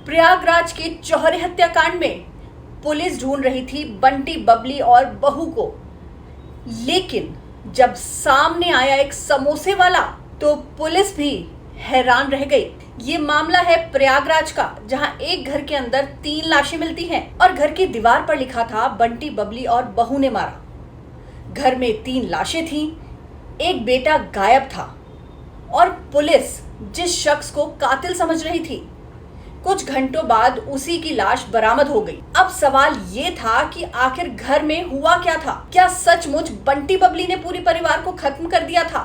प्रयागराज के चौहरे हत्याकांड में पुलिस ढूंढ रही थी बंटी, बबली और बहू को, लेकिन जब सामने आया एक समोसे वाला तो पुलिस भी हैरान रह गई। ये मामला है प्रयागराज का, जहां एक घर के अंदर 3 लाशें मिलती हैं और घर की दीवार पर लिखा था बंटी, बबली और बहू ने मारा। घर में 3 लाशें थीं, एक बेटा गायब था और पुलिस जिस शख्स को कातिल समझ रही थी, कुछ घंटों बाद उसी की लाश बरामद हो गई। अब सवाल ये था कि आखिर घर में हुआ क्या था? क्या सचमुच बंटी बबली ने पूरे परिवार को खत्म कर दिया था?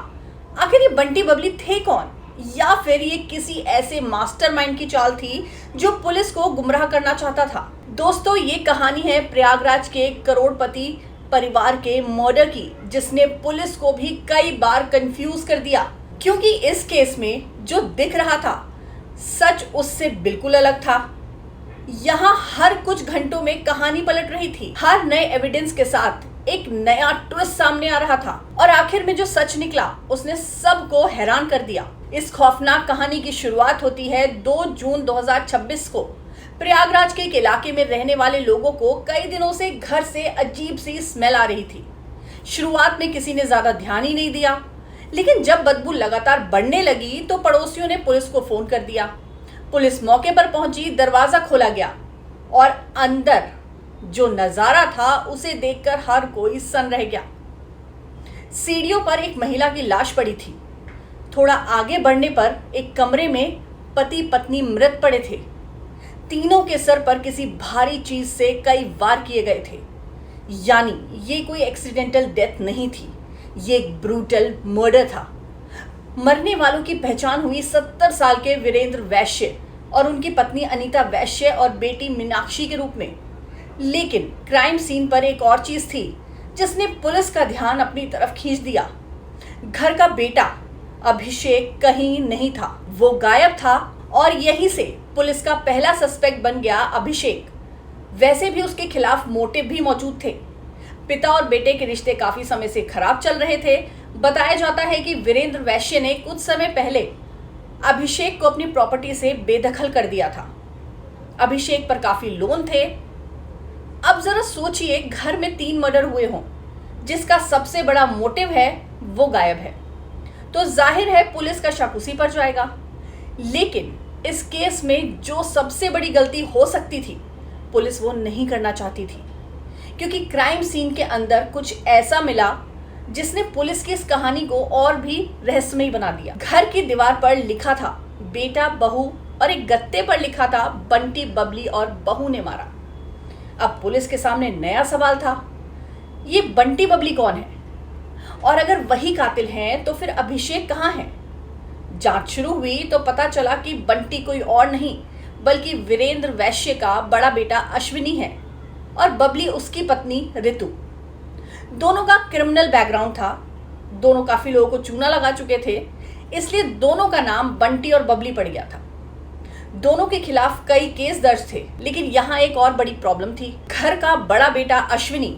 आखिर ये बंटी बबली थे कौन, या फिर ये किसी ऐसे मास्टरमाइंड की चाल थी जो पुलिस को गुमराह करना चाहता था? दोस्तों, ये कहानी है प्रयागराज के करोड़पति परिवार के मर्डर की, जिसने पुलिस को भी कई बार कंफ्यूज कर दिया, क्योंकि इस केस में जो दिख रहा था सच उससे बिल्कुल अलग था। यहाँ हर कुछ घंटों में कहानी पलट रही थी। हर नए एविडेंस के साथ एक नया ट्विस्ट सामने आ रहा था और आखिर में जो सच निकला उसने सबको हैरान कर दिया। इस खौफनाक कहानी की शुरुआत होती है 2 जून 2026 को। प्रयागराज के एक इलाके में रहने वाले लोगों को कई दिनों से घर से अजीब सी स्मेल आ रही थी। शुरुआत में किसी ने ज्यादा ध्यान ही नहीं दिया, लेकिन जब बदबू लगातार बढ़ने लगी तो पड़ोसियों ने पुलिस को फोन कर दिया। पुलिस मौके पर पहुंची, दरवाजा खोला गया और अंदर जो नजारा था उसे देखकर हर कोई सन रह गया। सीढ़ियों पर एक महिला की लाश पड़ी थी। थोड़ा आगे बढ़ने पर एक कमरे में पति पत्नी मृत पड़े थे। तीनों के सर पर किसी भारी चीज से कई वार किए गए थे। यानी ये कोई एक्सीडेंटल डेथ नहीं थी, ये एक ब्रूटल मर्डर था। मरने वालों की पहचान हुई 70 साल के वीरेंद्र वैश्य और उनकी पत्नी अनीता वैश्य और बेटी मीनाक्षी के रूप में। लेकिन क्राइम सीन पर एक और चीज थी जिसने पुलिस का ध्यान अपनी तरफ खींच दिया। घर का बेटा अभिषेक कहीं नहीं था, वो गायब था और यहीं से पुलिस का पहला सस्पेक्ट बन गया अभिषेक। वैसे भी उसके खिलाफ मोटिव भी मौजूद थे। पिता और बेटे के रिश्ते काफी समय से खराब चल रहे थे। बताया जाता है कि वीरेंद्र वैश्य ने कुछ समय पहले अभिषेक को अपनी प्रॉपर्टी से बेदखल कर दिया था। अभिषेक पर काफी लोन थे। अब जरा सोचिए, घर में 3 मर्डर हुए हों, जिसका सबसे बड़ा मोटिव है वो गायब है, तो जाहिर है पुलिस का शक उसी पर जाएगा। लेकिन इस केस में जो सबसे बड़ी गलती हो सकती थी, पुलिस वो नहीं करना चाहती थी, क्योंकि क्राइम सीन के अंदर कुछ ऐसा मिला जिसने पुलिस की इस कहानी को और भी रहस्यमयी बना दिया। घर की दीवार पर लिखा था बेटा, बहू और एक गत्ते पर लिखा था बंटी, बबली और बहू ने मारा। अब पुलिस के सामने नया सवाल था, ये बंटी बबली कौन है? और अगर वही कातिल हैं तो फिर अभिषेक कहाँ है? जांच शुरू हुई तो पता चला कि बंटी कोई और नहीं बल्कि वीरेंद्र वैश्य का बड़ा बेटा अश्विनी है और बबली उसकी पत्नी ऋतु। दोनों का क्रिमिनल बैकग्राउंड था, दोनों काफी लोगों को चूना लगा चुके थे, इसलिए दोनों का नाम बंटी और बबली पड़ गया था। दोनों के खिलाफ कई केस दर्ज थे, लेकिन यहाँ एक और बड़ी प्रॉब्लम थी। घर का बड़ा बेटा अश्विनी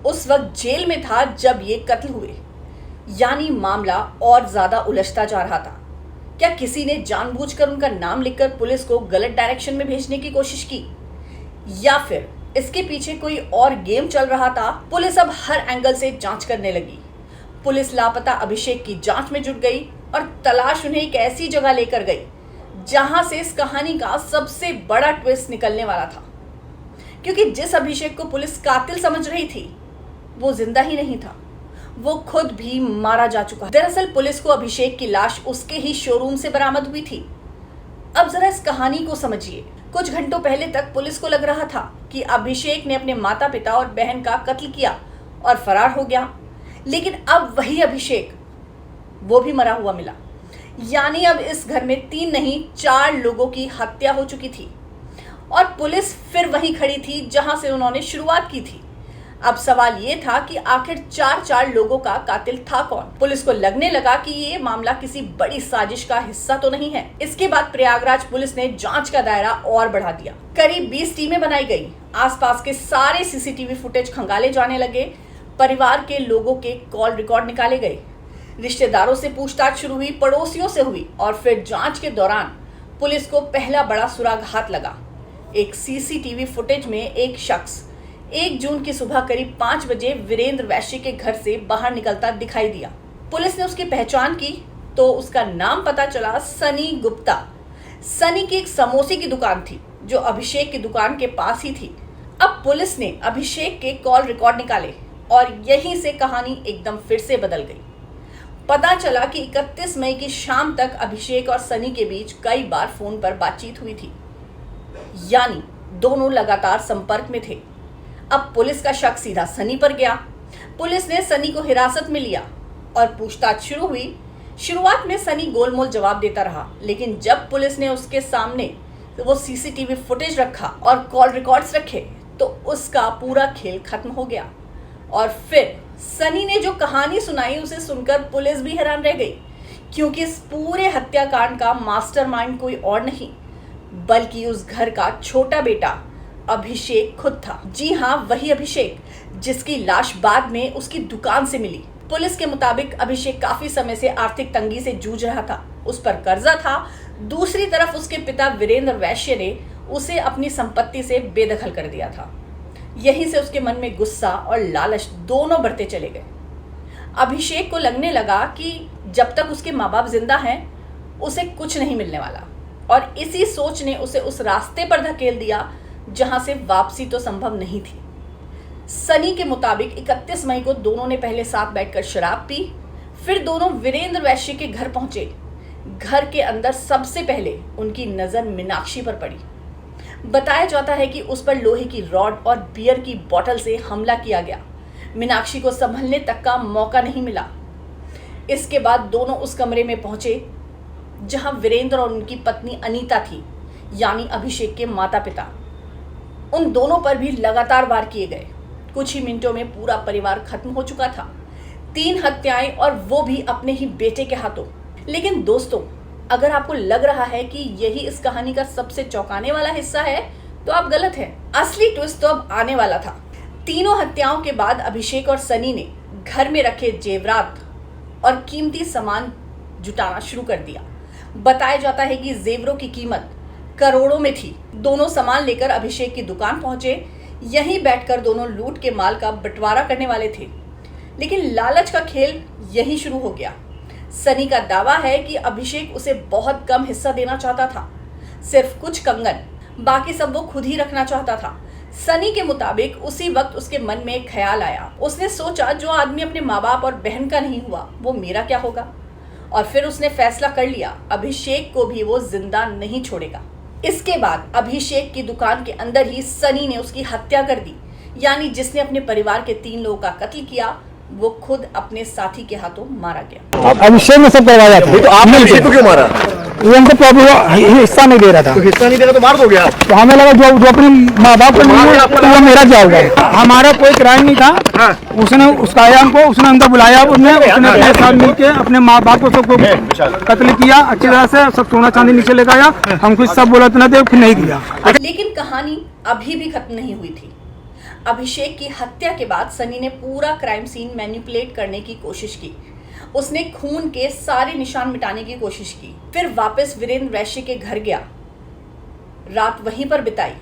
उस वक्त जेल में था जब ये कत्ल हुए, यानी मामला और ज्यादा उलझता जा रहा था। क्या किसी ने जानबूझकर उनका नाम लिखकर पुलिस को गलत डायरेक्शन में भेजने की कोशिश की, या फिर इसके पीछे कोई और गेम चल रहा था? पुलिस अब हर एंगल से जांच करने लगी। पुलिस लापता अभिषेक की जांच में जुट गई और तलाश उन्हें एक ऐसी जगह लेकर गई जहां से इस कहानी का सबसे बड़ा ट्विस्ट निकलने वाला था, क्योंकि जिस अभिषेक को पुलिस कातिल समझ रही थी वो जिंदा ही नहीं था, वो खुद भी मारा जा चुका। दरअसल पुलिस को अभिषेक की लाश उसके ही शोरूम से बरामद हुई थी। अब जरा इस कहानी को समझिए। कुछ घंटों पहले तक पुलिस को लग रहा था कि अभिषेक ने अपने माता पिता और बहन का कत्ल किया और फरार हो गया, लेकिन अब वही अभिषेक वो भी मरा हुआ मिला। यानी अब इस घर में 3 नहीं 4 लोगों की हत्या हो चुकी थी और पुलिस फिर वहीं खड़ी थी जहां से उन्होंने शुरुआत की थी। अब सवाल ये था कि आखिर 4 लोगों का कातिल था कौन? पुलिस को लगने लगा कि ये मामला किसी बड़ी साजिश का हिस्सा तो नहीं है। इसके बाद प्रयागराज पुलिस ने जांच का दायरा और बढ़ा दिया। करीब 20 टीमें बनाई गई। आसपास के सारे सीसीटीवी फुटेज खंगाले जाने लगे। परिवार के लोगों के कॉल रिकॉर्ड निकाले गए। रिश्तेदारों से पूछताछ शुरू हुई, पड़ोसियों से हुई और फिर जांच के दौरान पुलिस को पहला बड़ा सुराग हाथ लगा। एक सीसीटीवी फुटेज में एक शख्स 1 जून की सुबह करीब 5 बजे वीरेंद्र वैश्य के घर से बाहर निकलता दिखाई दिया। पुलिस ने उसकी पहचान की तो उसका नाम पता चला सनी गुप्ता। सनी की एक समोसे की दुकान थी जो अभिषेक की दुकान के पास ही थी। अब पुलिस ने अभिषेक के कॉल रिकॉर्ड निकाले और यहीं से कहानी एकदम फिर से बदल गई। पता चला कि 31 मई की शाम तक अभिषेक और सनी के बीच कई बार फोन पर बातचीत हुई थी, यानी दोनों लगातार संपर्क में थे। अब पुलिस का शक सीधा सनी पर गया। पुलिस ने सनी को हिरासत में लिया और पूछताछ शुरू हुई। शुरुआत में सनी गोलमोल जवाब देता रहा, लेकिन जब पुलिस ने उसके सामने वो सीसीटीवी फुटेज रखा और कॉल रिकॉर्ड्स रखे तो उसका पूरा खेल खत्म हो गया। और फिर सनी ने जो कहानी सुनाई उसे सुनकर पुलिस भी हैरान रह गई, क्योंकि इस पूरे हत्याकांड का मास्टरमाइंड कोई और नहीं बल्कि उस घर का छोटा बेटा अभिषेक खुद था। जी हाँ, वही अभिषेक जिसकी लाश बाद में उसकी दुकान से मिली। पुलिस के मुताबिक अभिषेक काफी समय से आर्थिक तंगी से जूझ रहा था, उस पर कर्जा था। दूसरी तरफ उसके पिता वीरेंद्र वैश्य ने उसे अपनी संपत्ति से बेदखल कर दिया था। यहीं से उसके मन में गुस्सा और लालच दोनों बढ़ते चले गए। अभिषेक को लगने लगा कि जब तक उसके माँ बाप जिंदा हैं उसे कुछ नहीं मिलने वाला, और इसी सोच ने उसे उस रास्ते पर धकेल दिया जहां से वापसी तो संभव नहीं थी। सनी के मुताबिक 31 मई को दोनों ने पहले साथ बैठकर शराब पी, फिर दोनों वीरेंद्र वैश्य के घर पहुंचे। घर के अंदर सबसे पहले उनकी नजर मीनाक्षी पर पड़ी। बताया जाता है कि उस पर लोहे की रॉड और बियर की बोतल से हमला किया गया। मीनाक्षी को संभलने तक का मौका नहीं मिला। इसके बाद दोनों उस कमरे में पहुंचे जहां वीरेंद्र और उनकी पत्नी अनीता थी, यानी अभिषेक के माता पिता। उन दोनों पर भी लगातार वार किए गए। कुछ ही मिनटों में पूरा परिवार खत्म हो चुका था। 3 हत्याएं, और वो भी अपने ही बेटे के हाथों। लेकिन दोस्तों, अगर आपको लग रहा है कि यही इस कहानी का सबसे चौंकाने वाला हिस्सा है तो आप गलत हैं। असली ट्विस्ट तो अब आने वाला था। तीनों हत्याओं के बाद अभिषेक और सनी ने घर में रखे जेवरात और कीमती सामान जुटाना शुरू कर दिया। बताया जाता है कि जेवरों की कीमत करोड़ों में थी। दोनों सामान लेकर अभिषेक की दुकान पहुंचे। यहीं बैठकर दोनों लूट के माल का बंटवारा करने वाले थे, लेकिन लालच का खेल यहीं शुरू हो गया। सनी का दावा है कि अभिषेक उसे बहुत कम हिस्सा देना चाहता था, सिर्फ कुछ कंगन, बाकी सब वो खुद ही रखना चाहता था। सनी के मुताबिक उसी वक्त उसके मन में एक ख्याल आया। उसने सोचा, जो आदमी अपने माँ बाप और बहन का नहीं हुआ वो मेरा क्या होगा। और फिर उसने फैसला कर लिया, अभिषेक को भी वो जिंदा नहीं छोड़ेगा। इसके बाद अभिषेक की दुकान के अंदर ही सनी ने उसकी हत्या कर दी, यानी जिसने अपने परिवार के 3 लोगों का कत्ल किया वो खुद अपने साथी के हाथों मारा गया। अभिषेक ने सब करवाया था। तो आपने अभिषेक को क्यों मारा? वो उनको प्रॉब्लम हिस्सा नहीं दे रहा था। तो हिस्सा नहीं देगा तो मार दोगे आप? तो हमें लगा जो अपने माँ बाप को नहीं है तो वो मेरा क्या होगा। हमारा कोई क्राइम नहीं था। हाँ। उसने उसका हमको उसने अंदर बुलाया, उसने 5 साल मिलके अपने माँ बाप को सबको कत्ल किया, अच्छी तरह से सब सोना चांदी नीचे ले गया। हमको सब बोला तो दे, फिर नहीं दिया। लेकिन कहानी अभी भी खत्म नहीं हुई थी। अभिषेक की हत्या के बाद सनी ने पूरा क्राइम सीन मैनिपुलेट करने की कोशिश की। उसने खून के सारे निशान मिटाने की कोशिश की, फिर वापस वीरेंद्र वैश्य के घर गया, रात वहीं पर बिताई,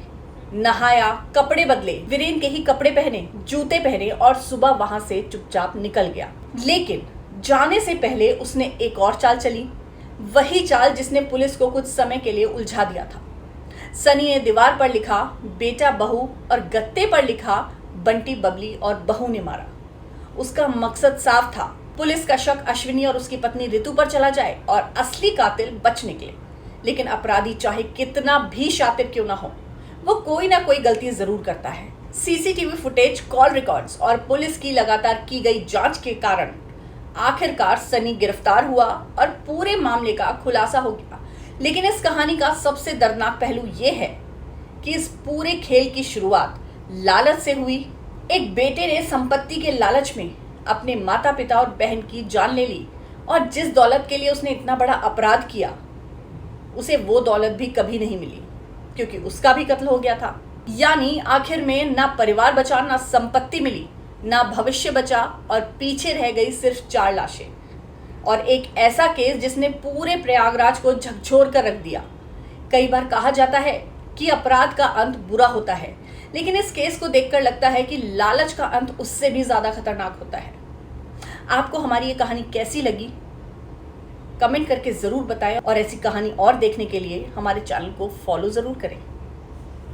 नहाया, कपड़े बदले, वीरेंद्र के ही कपड़े पहने, जूते पहने और सुबह वहां से चुपचाप निकल गया। लेकिन जाने से पहले उसने एक और चाल चली, वही चाल जिसने पुलिस को कुछ समय के लिए उलझा दिया था। सनी ने दीवार पर लिखा बेटा बहू और गत्ते पर लिखा बंटी बबली और बहू ने मारा। उसका मकसद साफ था, पुलिस का शक अश्विनी और उसकी पत्नी रितु पर चला जाए और असली कातिल बच निकले। लेकिन अपराधी चाहे कितना भी शातिर क्यों ना हो, वो कोई ना कोई गलती जरूर करता है। सीसीटीवी फुटेज, कॉल रिकॉर्ड्स और पुलिस की लगातार की गई जांच के कारण आखिरकार सनी गिरफ्तार हुआ और पूरे मामले का खुलासा हो गया। लेकिन इस कहानी का सबसे दर्दनाक पहलू यह है कि इस पूरे खेल की शुरुआत लालच से हुई। एक बेटे ने संपत्ति के लालच में अपने माता पिता और बहन की जान ले ली, और जिस दौलत के लिए उसने इतना बड़ा अपराध किया उसे वो दौलत भी कभी नहीं मिली, क्योंकि उसका भी कत्ल हो गया था। यानी आखिर में ना परिवार बचा, ना संपत्ति मिली, ना भविष्य बचा, और पीछे रह गई सिर्फ 4 लाशें। और एक ऐसा केस जिसने पूरे प्रयागराज को झकझोर कर रख दिया। कई बार कहा जाता है कि अपराध का अंत बुरा होता है, लेकिन इस केस को देखकर लगता है कि लालच का अंत उससे भी ज्यादा खतरनाक होता है। आपको हमारी ये कहानी कैसी लगी कमेंट करके जरूर बताएं और ऐसी कहानी और देखने के लिए हमारे चैनल को फॉलो जरूर करें।